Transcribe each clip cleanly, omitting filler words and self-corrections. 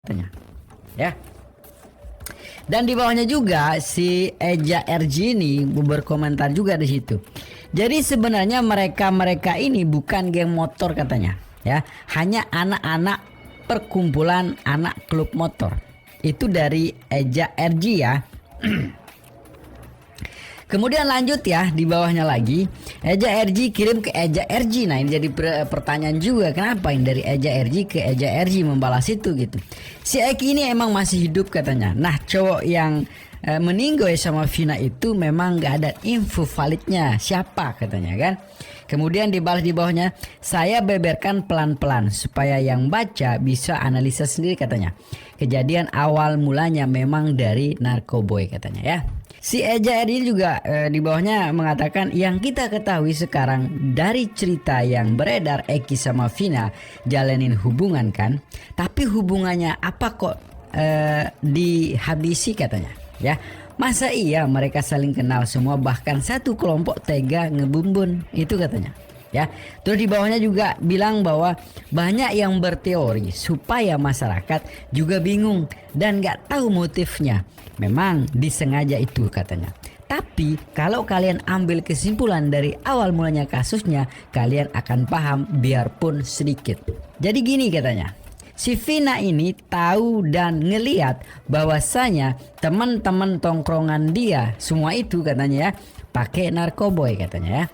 katanya. Ya. Dan di bawahnya juga si Eja RG ini berkomentar juga di situ. Jadi sebenarnya mereka ini bukan geng motor katanya, ya. Hanya anak-anak perkumpulan anak klub motor. Itu dari Eja RG ya. Kemudian lanjut ya, di bawahnya lagi Eja RG kirim ke Eja RG. Nah ini jadi pertanyaan juga, kenapa ini dari Eja RG ke Eja RG membalas itu gitu. Si Eki ini emang masih hidup katanya. Nah cowok yang meninggal sama Vina itu memang gak ada info validnya siapa katanya kan. Kemudian dibalas di bawahnya, saya beberkan pelan-pelan supaya yang baca bisa analisa sendiri katanya. Kejadian awal mulanya memang dari narkoboy katanya ya. Si Eja ini juga di bawahnya mengatakan yang kita ketahui sekarang dari cerita yang beredar Eki sama Vina jalanin hubungan kan. Tapi hubungannya apa kok dihabisi katanya ya. Masa iya mereka saling kenal semua bahkan satu kelompok tega ngebumbun itu katanya. Ya, terus di bawahnya juga bilang bahwa banyak yang berteori supaya masyarakat juga bingung dan nggak tahu motifnya. Memang disengaja itu katanya. Tapi kalau kalian ambil kesimpulan dari awal mulanya kasusnya, kalian akan paham biarpun sedikit. Jadi gini katanya. Si Vina ini tahu dan ngeliat bahwasanya teman-teman tongkrongan dia semua itu katanya ya pakai narkoboy katanya ya.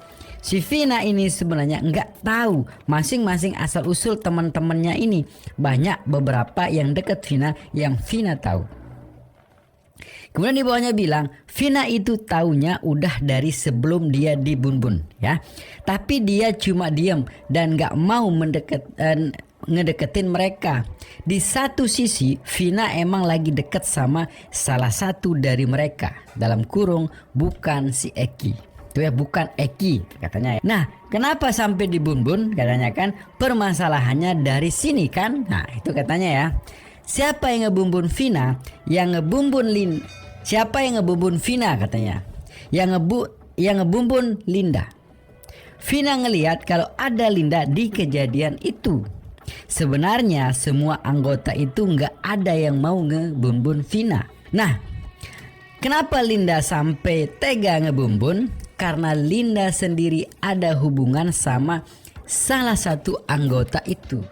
Si Vina ini sebenarnya nggak tahu masing-masing asal usul teman-temannya ini. Banyak beberapa yang deket Vina yang Vina tahu. Kemudian di bawahnya bilang Vina itu taunya udah dari sebelum dia dibunbun ya. Tapi dia cuma diem dan nggak mau ngedeketin mereka. Di satu sisi Vina emang lagi deket sama salah satu dari mereka. Dalam kurung bukan si Eki. Itu ya bukan Eki katanya ya. Nah kenapa sampai dibunbun katanya kan permasalahannya dari sini kan. Nah itu katanya ya. Siapa yang ngebumbun Vina? Yang ngebumbun siapa yang ngebumbun Vina katanya? Yang ngebumbun Linda. Vina ngelihat kalau ada Linda di kejadian itu. Sebenarnya semua anggota itu nggak ada yang mau ngebumbun Vina. Nah kenapa Linda sampai tega ngebumbun? Karena Linda sendiri ada hubungan sama salah satu anggota itu.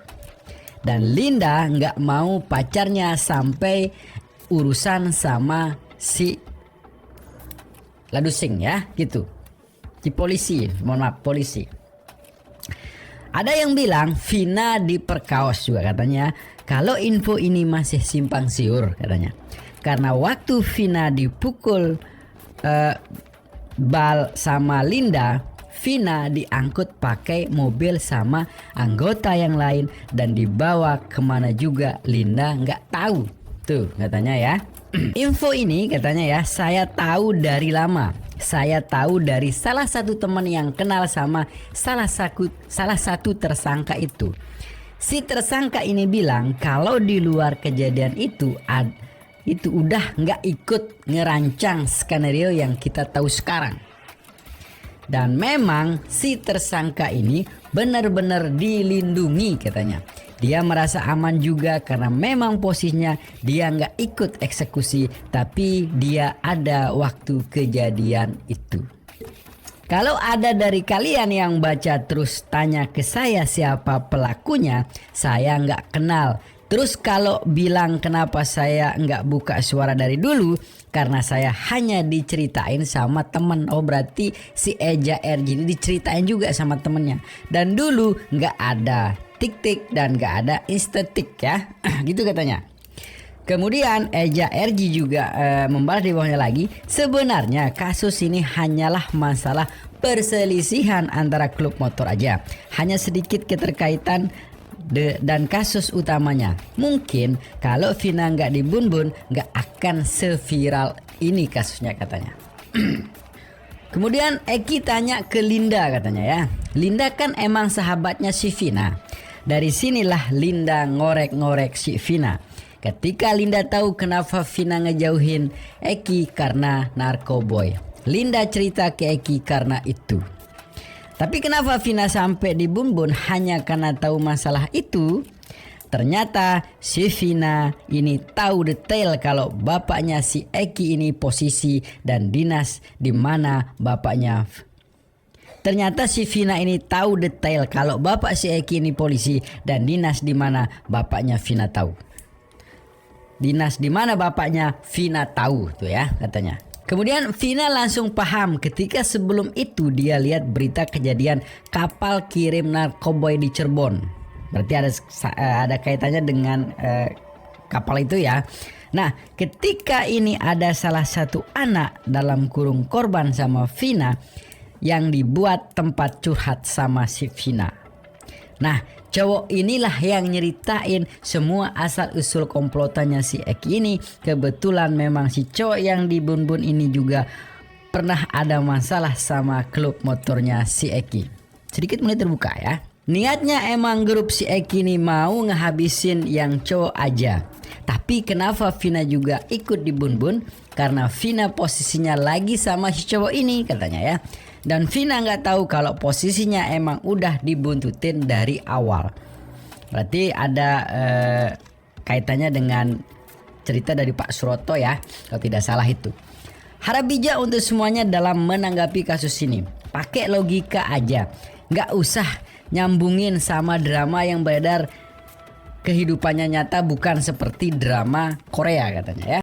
Dan Linda nggak mau pacarnya sampai urusan sama si Ladusing ya gitu. Si polisi, mohon maaf polisi. Ada yang bilang Vina diperkaos juga katanya. Kalau info ini masih simpang siur katanya. Karena waktu Vina dipukul bal sama Linda, Vina diangkut pakai mobil sama anggota yang lain dan dibawa kemana juga Linda nggak tahu. Tuh katanya ya. Info ini katanya ya saya tahu dari lama. Saya tahu dari salah satu teman yang kenal sama salah satu tersangka itu. Si tersangka ini bilang kalau di luar kejadian itu udah nggak ikut ngerancang skenario yang kita tahu sekarang. Dan memang si tersangka ini benar-benar dilindungi katanya. Dia merasa aman juga karena memang posisinya dia nggak ikut eksekusi tapi dia ada waktu kejadian itu. Kalau ada dari kalian yang baca terus tanya ke saya siapa pelakunya, saya nggak kenal. Terus kalau bilang kenapa saya nggak buka suara dari dulu, karena saya hanya diceritain sama temen. Oh berarti si Eja RG ini diceritain juga sama temennya. Dan dulu nggak ada tik-tik dan nggak ada instatik ya, gitu katanya. Kemudian Eja RG juga membalas di bawahnya lagi, sebenarnya kasus ini hanyalah masalah perselisihan antara klub motor aja. Hanya sedikit keterkaitan dan kasus utamanya. Mungkin kalau Vina nggak dibunbun nggak akan seviral ini kasusnya katanya. Kemudian Eki tanya ke Linda katanya ya. Linda kan emang sahabatnya si Vina. Dari sinilah Linda ngorek-ngorek si Vina. Ketika Linda tahu kenapa Vina ngejauhin Eki karena narkoboy. Linda cerita ke Eki karena itu. Tapi kenapa Vina sampai dibunbun hanya karena tahu masalah itu? ternyata si Vina ini tahu detail kalau bapaknya si Eki ini posisi dan dinas di mana bapaknya. Ternyata si Vina ini tahu detail kalau bapak si Eki ini polisi dan dinas di mana bapaknya Vina tahu. Dinas di mana bapaknya Vina tahu tuh ya katanya. Kemudian Vina langsung paham ketika sebelum itu dia lihat berita kejadian kapal kirim narkoboy di Cirebon. Berarti ada kaitannya dengan kapal itu ya. Nah, ketika ini ada salah satu anak dalam kurung korban sama Vina yang dibuat tempat curhat sama si Vina. Nah, cowok inilah yang nyeritain semua asal usul komplotannya si Eki ini. Kebetulan memang si cowok yang di Bun-Bun ini juga pernah ada masalah sama klub motornya si Eki. Sedikit mulai terbuka ya. Niatnya emang grup si Eki ini mau ngehabisin yang cowok aja. Tapi kenapa Vina juga ikut di Bun-Bun? Karena Vina posisinya lagi sama si cowok ini katanya ya. Dan Vina nggak tahu kalau posisinya emang udah dibuntutin dari awal. Berarti ada kaitannya dengan cerita dari Pak Suroto ya, kalau tidak salah itu. Harap bijak untuk semuanya dalam menanggapi kasus ini. Pakai logika aja, nggak usah nyambungin sama drama yang beredar kehidupannya nyata bukan seperti drama Korea katanya ya.